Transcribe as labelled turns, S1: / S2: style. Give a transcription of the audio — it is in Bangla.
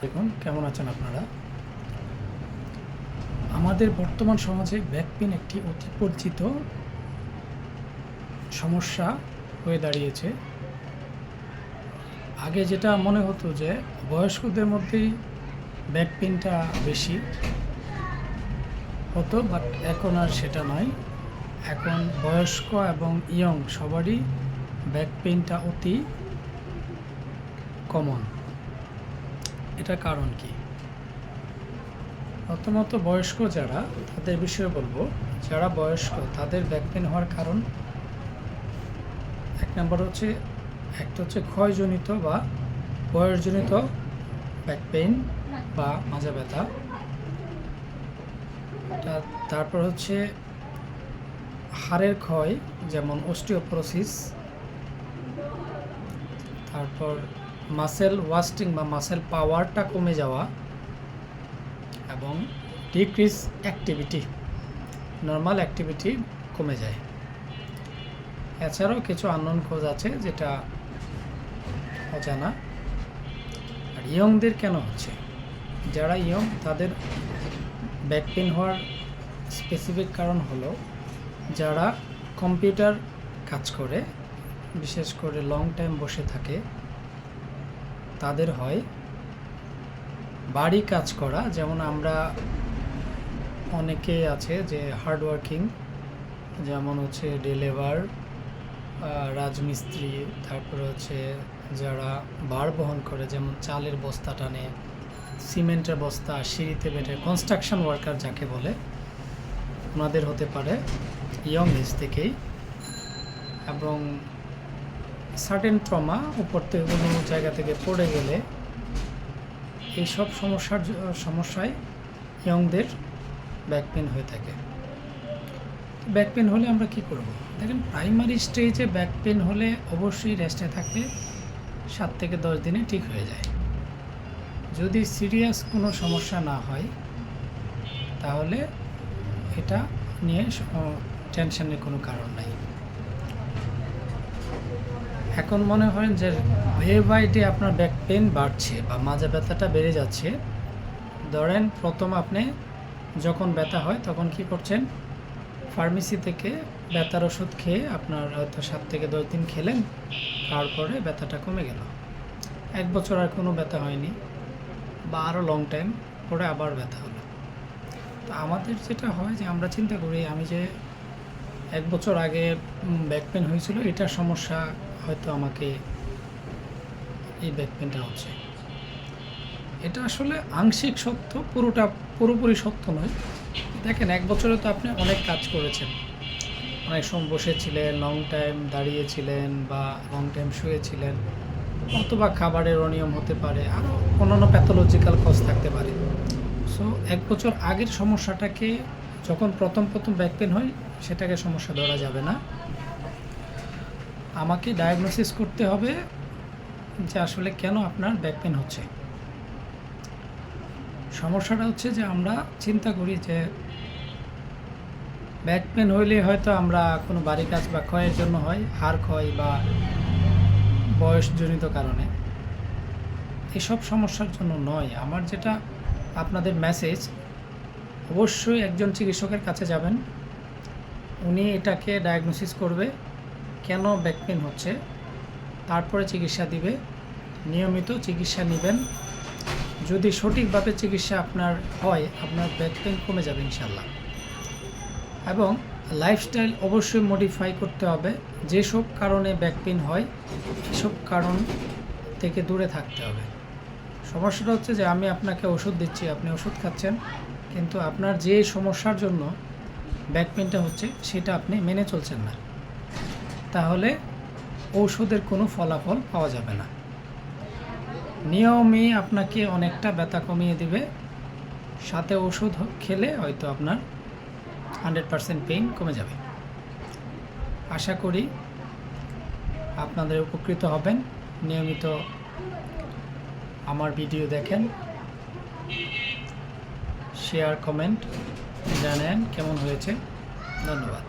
S1: দেখুন কেমন আছেন আপনারা। আমাদের বর্তমান সমাজে ব্যাক পেইন একটি অতি পরিচিত সমস্যা হয়ে দাঁড়িয়েছে। আগে যেটা মনে হতো যে বয়স্কদের মধ্যেই ব্যাক পেইনটা বেশি হতো, বাট এখন আর সেটা নয়। এখন বয়স্ক এবং ইয়ং সবারই ব্যাক পেইনটা অতি কমন। এটার কারণ কি? প্রথমত বয়স্ক যারা, তাদের বিষয়ে বলবো। যারা বয়স্ক তাদের ব্যাক পেইন হওয়ার কারণ একটা হচ্ছে ক্ষয়জনিত বা বয়সজনিত ব্যাক পেইন বা মাজা ব্যথা। তারপর হচ্ছে হাড়ের ক্ষয়, যেমন অস্টিওপোরোসিস। তারপর মাসেল ওয়াস্টিং বা মাসেল পাওয়ারটা কমে যাওয়া এবং ডিক্রিজ অ্যাক্টিভিটি, নর্মাল অ্যাক্টিভিটি কমে যায়। এছাড়াও কিছু আননোন কজ আছে যেটা অজানা। আর ইয়ংদের কেন হচ্ছে? যারা ইয়ং তাদের ব্যাক পেইন হওয়ার স্পেসিফিক কারণ হলো যারা কম্পিউটার কাজ করে, বিশেষ করে লং টাইম বসে থাকে, তাদের হয়। বাড়ি কাজ করা, যেমন আমরা অনেকে আছে যে হার্ডওয়ার্কিং, যেমন হচ্ছে ডে লেবার, রাজমিস্ত্রি, তারপরে হচ্ছে যারা ভার বহন করে, যেমন চালের বস্তা টানে, সিমেন্টের বস্তা সিঁড়িতে বেঁধে, কনস্ট্রাকশন ওয়ার্কার যাকে বলে, ওনাদের হতে পারে ইয়ং এজ থেকেই। এবং সার্টেন ট্রমা, উপর থেকে কোনো জায়গা থেকে পড়ে গেলে এইসব সমস্যায় ইয়ংদের ব্যাক পেইন হয়ে থাকে। ব্যাক পেইন হলে আমরা কি করব? দেখেন, প্রাইমারি স্টেজে ব্যাক পেইন হলে অবশ্যই রেস্টে থাকলে 7 থেকে 10 দিনে ঠিক হয়ে যায়। যদি সিরিয়াস কোনো সমস্যা না হয় তাহলে এটা নিয়ে টেনশনের কোনো কারণ নাই। এখন মনে করেন যে ডে বাই ডে আপনার ব্যাক পেইন বাড়ছে বা মাজা ব্যথাটা বেড়ে যাচ্ছে। ধরেন প্রথম আপনি যখন ব্যথা হয় তখন কি করছেন? ফার্মেসি থেকে ব্যথার ওষুধ খেয়ে আপনার হয়তো 7 থেকে 10 দিন খেলেন, তারপরে ব্যথাটা কমে গেল। 1 বছর আর কোনো ব্যথা হয়নি, বা আরও লং টাইম পরে আবার ব্যথা হলো। তো আমাদের যেটা হয় যে আমরা চিন্তা করি আমি যে 1 বছর আগে ব্যাক পেইন হয়েছিল, এটার সমস্যা হয়তো আমাকে এই ব্যাক পেইনটা হচ্ছে। এটা আসলে আংশিক সত্য, পুরোপুরি সত্য নয়। দেখেন, 1 বছরে তো আপনি অনেক কাজ করেছেন, অনেক সময় বসেছিলেন, লং টাইম দাঁড়িয়েছিলেন বা লং টাইম শুয়েছিলেন, অথবা খাবারের অনিয়ম হতে পারে, আরও অন্যান্য প্যাথোলজিক্যাল কজ থাকতে পারে। সো 1 বছর আগের সমস্যাটাকে যখন প্রথম ব্যাক পেইন হয় সেটাকে সমস্যা ধরা যাবে না। আমাকে ডায়াগনোসিস করতে হবে যে আসলে কেন আপনার ব্যাক পেইন হচ্ছে। সমস্যাটা হচ্ছে যে আমরা চিন্তা করি যে ব্যাক পেইন হইলে হয়তো আমরা কোনো বাড়ি কাজ বা ক্ষয়ের জন্য হয়, হাড় ক্ষয় বা বয়সজনিত কারণে। এসব সমস্যার জন্য নয়। আমার যেটা আপনাদের মেসেজ, অবশ্যই একজন চিকিৎসকের কাছে যাবেন। উনি এটাকে ডায়াগনোসিস করবে কেন ব্যাক পেইন হচ্ছে, তারপরে চিকিৎসা দিবে। নিয়মিত চিকিৎসা নেবেন। যদি সঠিকভাবে চিকিৎসা আপনার হয়, আপনার ব্যাক পেইন কমে যাবে ইনশাল্লাহ। এবং লাইফস্টাইল অবশ্যই মডিফাই করতে হবে। যেসব কারণে ব্যাক পেইন হয় এসব কারণ থেকে দূরে থাকতে হবে। সমস্যাটা হচ্ছে যে আমি আপনাকে ওষুধ দিচ্ছি, আপনি ওষুধ খাচ্ছেন, কিন্তু আপনার যে সমস্যার জন্য ব্যাক পেইনটা হচ্ছে সেটা আপনি মেনে চলছেন না, তাহলে ঔষধের কোনো ফলাফল পাওয়া যাবে না। নিয়মই আপনাকে অনেকটা ব্যথা কমিয়ে দিবে, সাথে ওষুধ খেলে হয়তো আপনার 100% পেইন কমে যাবে। আশা করি আপনাদের উপকৃত হবেন। নিয়মিত আমার ভিডিও দেখেন, শেয়ার, কমেন্ট জানান কেমন হয়েছে। ধন্যবাদ।